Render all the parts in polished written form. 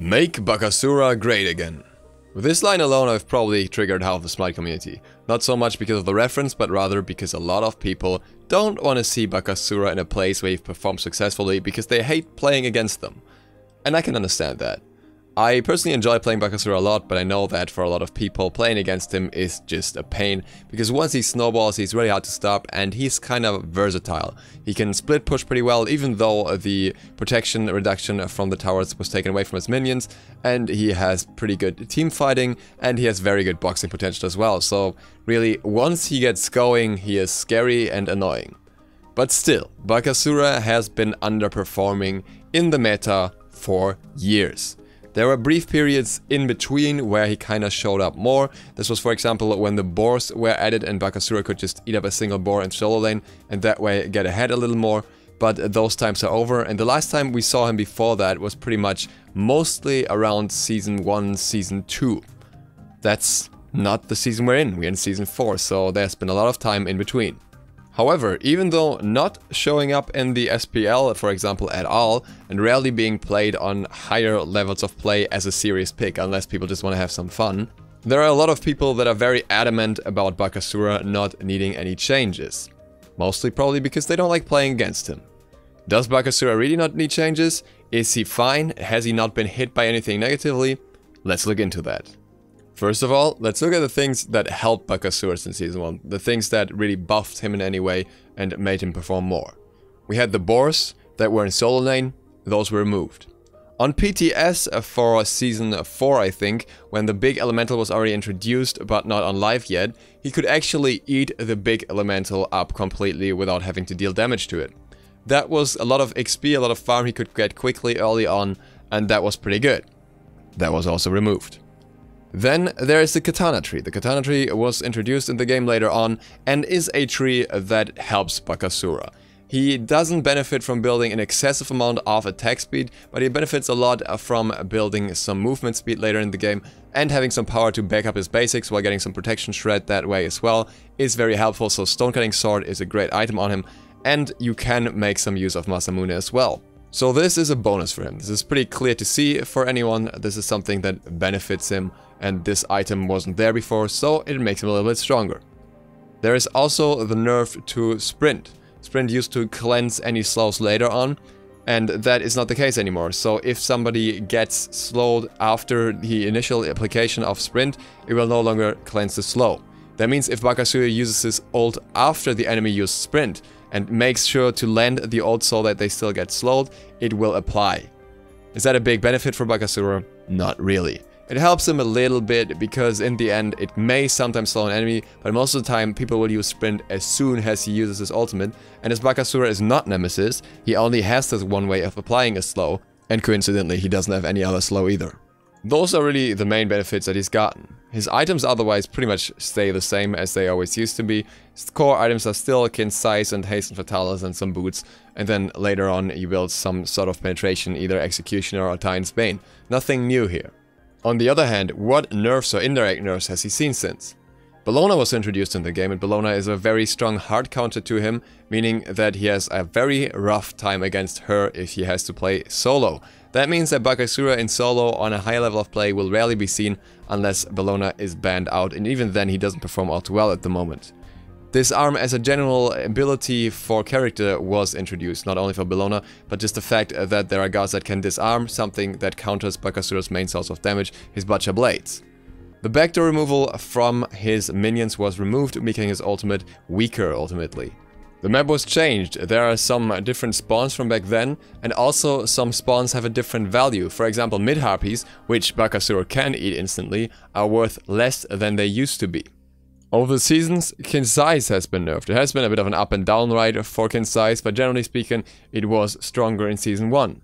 Make Bakasura great again. With this line alone, I've probably triggered half the Smite community. Not so much because of the reference, but rather because a lot of people don't want to see Bakasura in a place where you've performed successfully because they hate playing against them. And I can understand that. I personally enjoy playing Bakasura a lot, but I know that for a lot of people, playing against him is just a pain, because once he snowballs, he's really hard to stop, and he's kind of versatile. He can split push pretty well, even though the protection reduction from the towers was taken away from his minions, and he has pretty good team fighting, and he has very good boxing potential as well. So really, once he gets going, he is scary and annoying. But still, Bakasura has been underperforming in the meta for years. There were brief periods in between where he kinda showed up more. This was, for example, when the boars were added and Bakasura could just eat up a single boar in solo lane and that way get ahead a little more. But those times are over, and the last time we saw him before that was pretty much mostly around Season 1, Season 2. That's not the season we're in Season 4, so there's been a lot of time in between. However, even though not showing up in the SPL, for example, at all, and rarely being played on higher levels of play as a serious pick, unless people just want to have some fun, there are a lot of people that are very adamant about Bakasura not needing any changes. Mostly probably because they don't like playing against him. Does Bakasura really not need changes? Is he fine? Has he not been hit by anything negatively? Let's look into that. First of all, let's look at the things that helped Bakasura since Season 1, the things that really buffed him in any way and made him perform more. We had the boars that were in solo lane, those were removed. On PTS for Season 4, I think, when the big elemental was already introduced but not on live yet, he could actually eat the big elemental up completely without having to deal damage to it. That was a lot of XP, a lot of farm he could get quickly early on, and that was pretty good. That was also removed. Then there is the Katana tree. The Katana tree was introduced in the game later on and is a tree that helps Bakasura. He doesn't benefit from building an excessive amount of attack speed, but he benefits a lot from building some movement speed later in the game, and having some power to back up his basics while getting some protection shred that way as well is very helpful. So Stonecutting Sword is a great item on him, and you can make some use of Masamune as well. So this is a bonus for him. This is pretty clear to see for anyone. This is something that benefits him, and this item wasn't there before, so it makes him a little bit stronger. There is also the nerf to Sprint. Sprint used to cleanse any slows later on, and that is not the case anymore. So if somebody gets slowed after the initial application of Sprint, it will no longer cleanse the slow. That means if Bakasura uses his ult after the enemy used Sprint, and makes sure to land the ult so that they still get slowed, it will apply. Is that a big benefit for Bakasura? Not really. It helps him a little bit because in the end it may sometimes slow an enemy, but most of the time people will use Sprint as soon as he uses his ultimate, and as Bakasura is not Nemesis, he only has this one way of applying a slow, and coincidentally he doesn't have any other slow either. Those are really the main benefits that he's gotten. His items otherwise pretty much stay the same as they always used to be. His core items are still Concise and Hasten Fatalis and some boots, and then later on you build some sort of penetration, either Executioner or Titan's Bane. Nothing new here. On the other hand, what nerfs or indirect nerfs has he seen since? Bellona was introduced in the game, and Bellona is a very strong hard counter to him, meaning that he has a very rough time against her if he has to play solo. That means that Bakasura in solo on a high level of play will rarely be seen unless Bellona is banned out, and even then he doesn't perform all too well at the moment. Disarm as a general ability for character was introduced, not only for Bellona, but just the fact that there are guards that can disarm, something that counters Bakasura's main source of damage, his Butcher Blades. The backdoor removal from his minions was removed, making his ultimate weaker ultimately. The map was changed. There are some different spawns from back then, and also some spawns have a different value. For example, mid-harpies, which Bakasura can eat instantly, are worth less than they used to be. Over the seasons, Concise has been nerfed. It has been a bit of an up and down ride for Concise, but generally speaking, it was stronger in Season 1.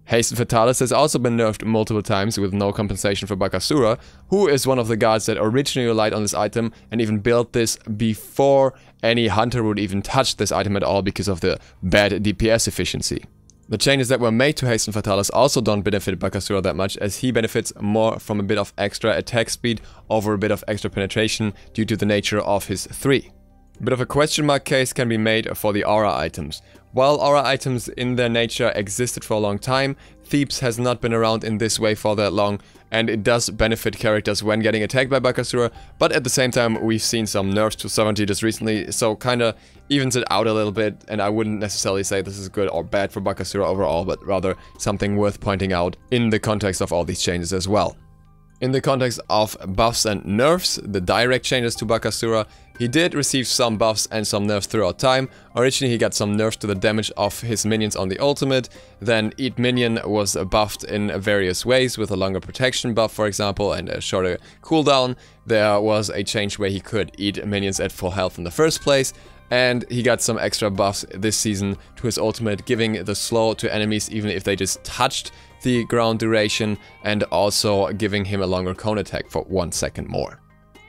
Hasten Fatalis has also been nerfed multiple times with no compensation for Bakasura, who is one of the guards that originally relied on this item and even built this before any hunter would even touch this item at all because of the bad DPS efficiency. The changes that were made to Hasten Fatalis also don't benefit Bakasura that much, as he benefits more from a bit of extra attack speed over a bit of extra penetration due to the nature of his 3. A bit of a question mark case can be made for the aura items. While aura items in their nature existed for a long time, Thebes has not been around in this way for that long, and it does benefit characters when getting attacked by Bakasura, but at the same time we've seen some nerfs to sovereignty just recently, so kinda evens it out a little bit, and I wouldn't necessarily say this is good or bad for Bakasura overall, but rather something worth pointing out in the context of all these changes as well. In the context of buffs and nerfs, the direct changes to Bakasura, he did receive some buffs and some nerfs throughout time. Originally he got some nerfs to the damage of his minions on the ultimate, then each minion was buffed in various ways with a longer protection buff for example and a shorter cooldown. There was a change where he could eat minions at full health in the first place, and he got some extra buffs this season to his ultimate, giving the slow to enemies even if they just touched the ground duration, and also giving him a longer cone attack for 1 second more.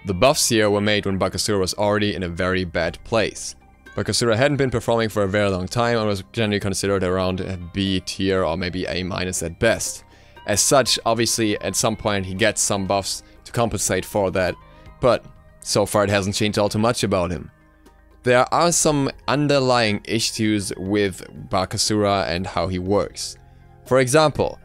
The buffs here were made when Bakasura was already in a very bad place. Bakasura hadn't been performing for a very long time and was generally considered around B tier or maybe A- at best. As such, obviously at some point he gets some buffs to compensate for that, but so far it hasn't changed all too much about him. There are some underlying issues with Bakasura and how he works. For example,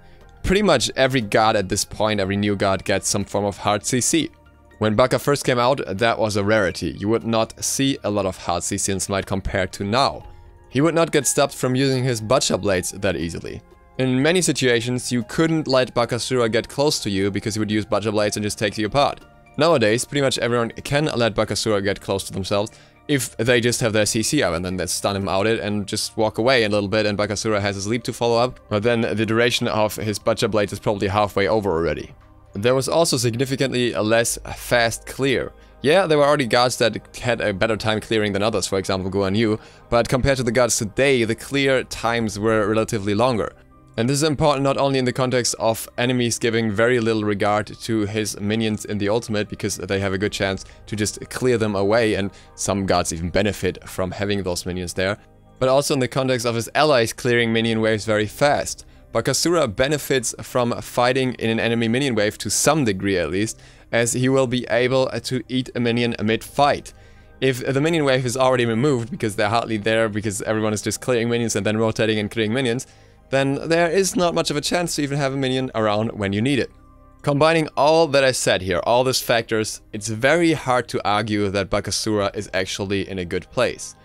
pretty much every god at this point, every new god gets some form of hard CC. When BAKA first came out, that was a rarity. You would not see a lot of hard CC in Smite compared to now. He would not get stopped from using his butcher blades that easily. In many situations, you couldn't let Bakasura get close to you because he would use butcher blades and just take you apart. Nowadays, pretty much everyone can let Bakasura get close to themselves if they just have their CC up and then they stun him out it and just walk away a little bit and Bakasura has his leap to follow up, but then the duration of his butcher blades is probably halfway over already. There was also significantly a less fast clear. Yeah, there were already gods that had a better time clearing than others, for example Guan Yu, but compared to the gods today, the clear times were relatively longer. And this is important not only in the context of enemies giving very little regard to his minions in the ultimate because they have a good chance to just clear them away, and some gods even benefit from having those minions there, but also in the context of his allies clearing minion waves very fast. Bakasura benefits from fighting in an enemy minion wave to some degree at least, as he will be able to eat a minion mid-fight. If the minion wave is already removed because they're hardly there because everyone is just clearing minions and then rotating and clearing minions, then there is not much of a chance to even have a minion around when you need it. Combining all that I said here, all these factors, it's very hard to argue that Bakasura is actually in a good place.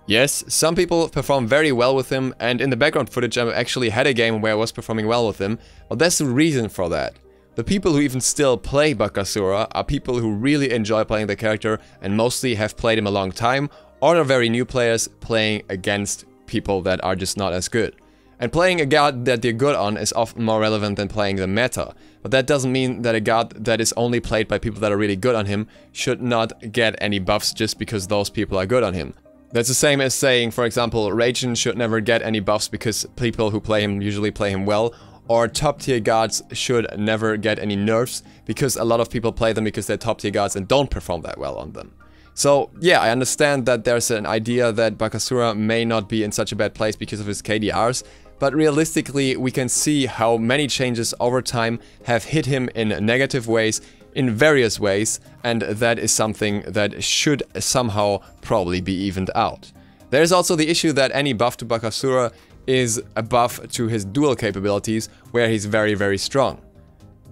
Yes, some people perform very well with him, and in the background footage I actually had a game where I was performing well with him, but there's a reason for that. The people who even still play Bakasura are people who really enjoy playing the character and mostly have played him a long time, or are very new players playing against people that are just not as good. And playing a god that they're good on is often more relevant than playing the meta, but that doesn't mean that a god that is only played by people that are really good on him should not get any buffs just because those people are good on him. That's the same as saying, for example, Ragin should never get any buffs because people who play him usually play him well, or top tier gods should never get any nerfs because a lot of people play them because they're top tier gods and don't perform that well on them. So yeah, I understand that there's an idea that Bakasura may not be in such a bad place because of his KDRs, but realistically we can see how many changes over time have hit him in negative ways, in various ways, and that is something that should somehow probably be evened out. There's also the issue that any buff to Bakasura is a buff to his dual capabilities, where he's very strong.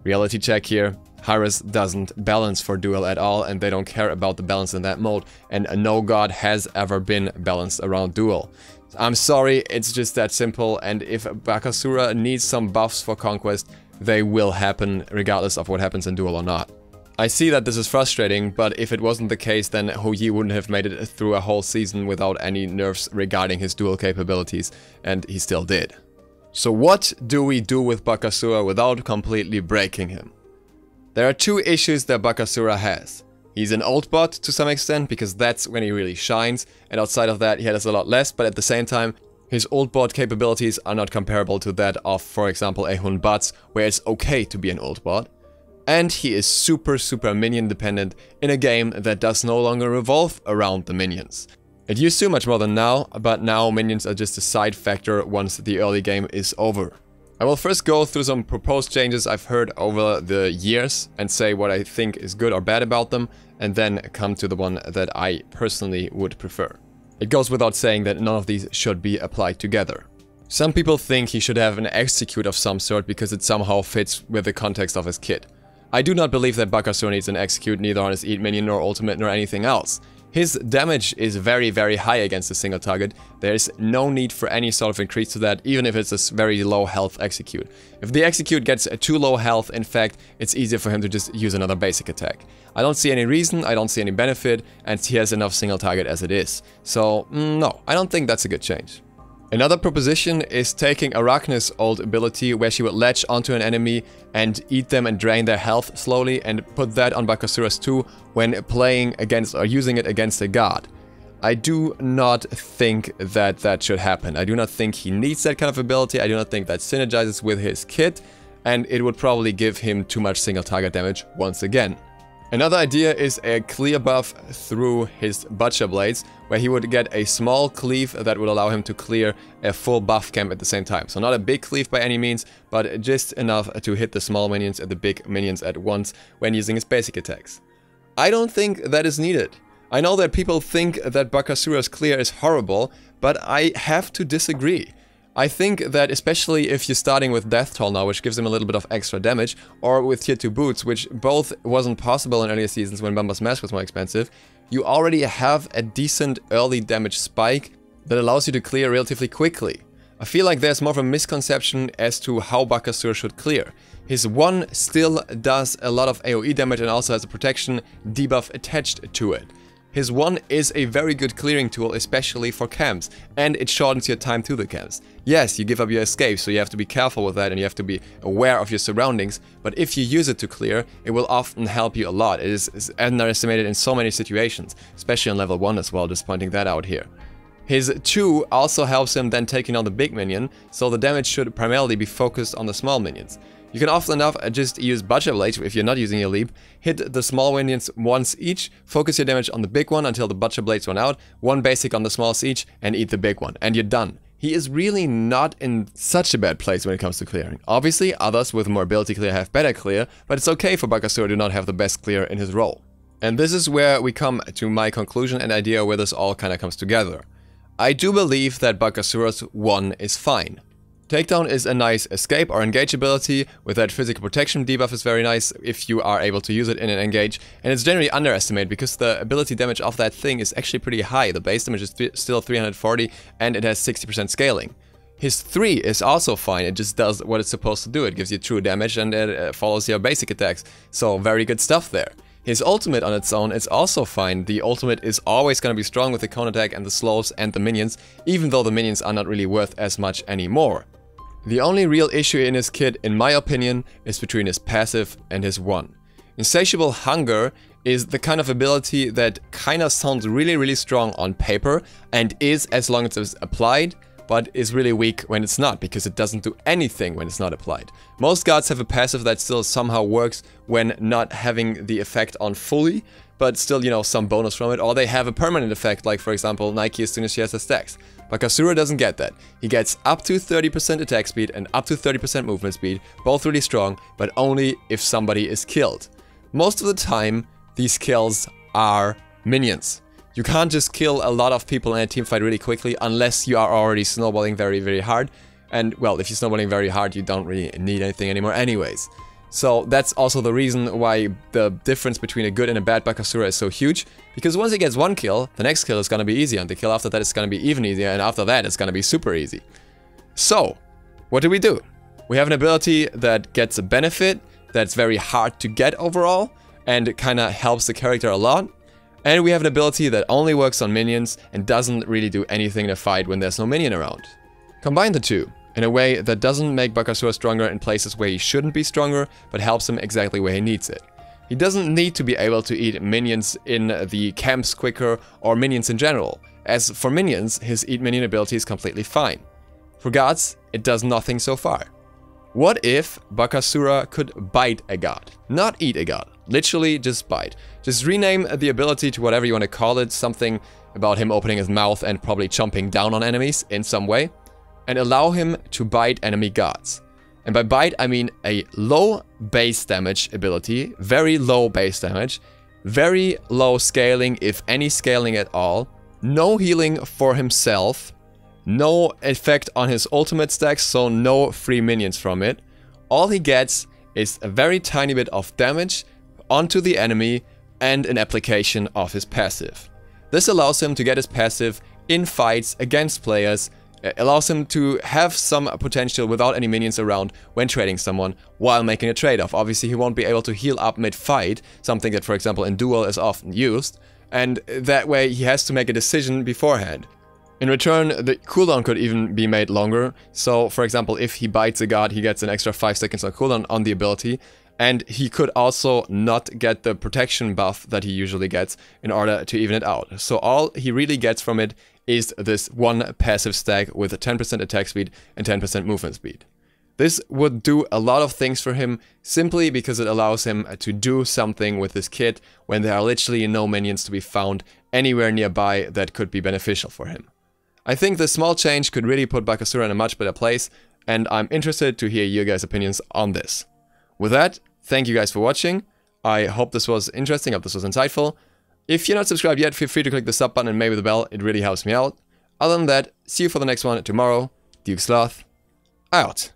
Reality check here, Horus doesn't balance for dual at all, and they don't care about the balance in that mode, and no god has ever been balanced around dual. I'm sorry, it's just that simple, and if Bakasura needs some buffs for Conquest, they will happen regardless of what happens in duel or not. I see that this is frustrating, but if it wasn't the case, then Hou Yi wouldn't have made it through a whole season without any nerfs regarding his dual capabilities, and he still did. So what do we do with Bakasura without completely breaking him? There are two issues that Bakasura has. He's an old bot to some extent, because that's when he really shines, and outside of that he has a lot less, but at the same time, his old bot capabilities are not comparable to that of, for example, a Hun Batz, where it's okay to be an old bot. And he is super minion dependent in a game that does no longer revolve around the minions. It used to much more than now, but now minions are just a side factor once the early game is over. I will first go through some proposed changes I've heard over the years and say what I think is good or bad about them, and then come to the one that I personally would prefer. It goes without saying that none of these should be applied together. Some people think he should have an execute of some sort because it somehow fits with the context of his kit. I do not believe that Bakasura needs an execute, neither on his eat minion nor ultimate nor anything else. His damage is very high against a single target. There's no need for any sort of increase to that, even if it's a very low health execute. If the execute gets too low health, in fact, it's easier for him to just use another basic attack. I don't see any reason, I don't see any benefit, and he has enough single target as it is. So, no, I don't think that's a good change. Another proposition is taking Arachne's old ability where she would latch onto an enemy and eat them and drain their health slowly, and put that on Bakasura's too when playing against or using it against a god. I do not think that that should happen. I do not think he needs that kind of ability. I do not think that synergizes with his kit, and it would probably give him too much single target damage once again. Another idea is a clear buff through his Butcher Blades, where he would get a small cleave that would allow him to clear a full buff camp at the same time. So not a big cleave by any means, but just enough to hit the small minions and the big minions at once when using his basic attacks. I don't think that is needed. I know that people think that Bakasura's clear is horrible, but I have to disagree. I think that especially if you're starting with Death Toll now, which gives him a little bit of extra damage, or with Tier 2 Boots, which both wasn't possible in earlier seasons when Bumba's Mask was more expensive, you already have a decent early damage spike that allows you to clear relatively quickly. I feel like there's more of a misconception as to how Bakasura should clear. His 1 still does a lot of AoE damage and also has a protection debuff attached to it. His 1 is a very good clearing tool, especially for camps, and it shortens your time to the camps. Yes, you give up your escape, so you have to be careful with that and you have to be aware of your surroundings, but if you use it to clear, it will often help you a lot. It is underestimated in so many situations, especially on level 1 as well, just pointing that out here. His 2 also helps him then taking on the big minion, so the damage should primarily be focused on the small minions. You can often enough just use Butcher Blades if you're not using your leap, hit the small minions once each, focus your damage on the big one until the Butcher Blades run out, 1 basic on the smalls each, and eat the big one, and you're done. He is really not in such a bad place when it comes to clearing. Obviously, others with more ability clear have better clear, but it's okay for Bakasura to not have the best clear in his role. And this is where we come to my conclusion and idea where this all kind of comes together. I do believe that Bakasura's 1 is fine. Takedown is a nice escape or engage ability, with that physical protection debuff is very nice if you are able to use it in an engage, and it's generally underestimated because the ability damage of that thing is actually pretty high. The base damage is still 340 and it has 60% scaling. His 3 is also fine, it just does what it's supposed to do. It gives you true damage and it follows your basic attacks, so very good stuff there. His ultimate on its own is also fine. The ultimate is always going to be strong with the counterattack and the slows and the minions, even though the minions are not really worth as much anymore. The only real issue in his kit, in my opinion, is between his passive and his 1. Insatiable Hunger is the kind of ability that kind of sounds really strong on paper and is as long as it's applied, but is really weak when it's not, because it doesn't do anything when it's not applied. Most gods have a passive that still somehow works when not having the effect on fully, but still, you know, some bonus from it, or they have a permanent effect, like for example Nike as soon as she has her stacks. Bakasura doesn't get that. He gets up to 30% attack speed and up to 30% movement speed, both really strong, but only if somebody is killed. Most of the time, these kills are minions. You can't just kill a lot of people in a teamfight really quickly unless you are already snowballing very hard. And well, if you're snowballing very hard, you don't really need anything anymore anyways. So that's also the reason why the difference between a good and a bad Bakasura is so huge, because once he gets 1 kill, the next kill is gonna be easy, and the kill after that is gonna be even easier, and after that it's gonna be super easy. So, what do? We have an ability that gets a benefit, that's very hard to get overall, and kinda helps the character a lot, and we have an ability that only works on minions, and doesn't really do anything in a fight when there's no minion around. Combine the two in a way that doesn't make Bakasura stronger in places where he shouldn't be stronger, but helps him exactly where he needs it. He doesn't need to be able to eat minions in the camps quicker, or minions in general. As for minions, his eat minion ability is completely fine. For gods, it does nothing so far. What if Bakasura could bite a god? Not eat a god, literally just bite. Just rename the ability to whatever you want to call it, something about him opening his mouth and probably chomping down on enemies in some way, and allow him to bite enemy gods. And by bite, I mean a low base damage ability, very low base damage, very low scaling, if any scaling at all, no healing for himself, no effect on his ultimate stacks, so no free minions from it. All he gets is a very tiny bit of damage onto the enemy and an application of his passive. This allows him to get his passive in fights against players, allows him to have some potential without any minions around when trading someone while making a trade-off. Obviously he won't be able to heal up mid-fight, something that for example in duel is often used, and that way he has to make a decision beforehand. In return, the cooldown could even be made longer, so for example if he bites a god he gets an extra 5 seconds on cooldown on the ability, and he could also not get the protection buff that he usually gets in order to even it out. So all he really gets from it is this one passive stack with a 10% attack speed and 10% movement speed. This would do a lot of things for him simply because it allows him to do something with his kit when there are literally no minions to be found anywhere nearby that could be beneficial for him. I think this small change could really put Bakasura in a much better place, and I'm interested to hear your guys' opinions on this. With that, thank you guys for watching. I hope this was interesting, I hope this was insightful. If you're not subscribed yet, feel free to click the sub button and maybe the bell, it really helps me out. Other than that, see you for the next one tomorrow. Duke Sloth, out.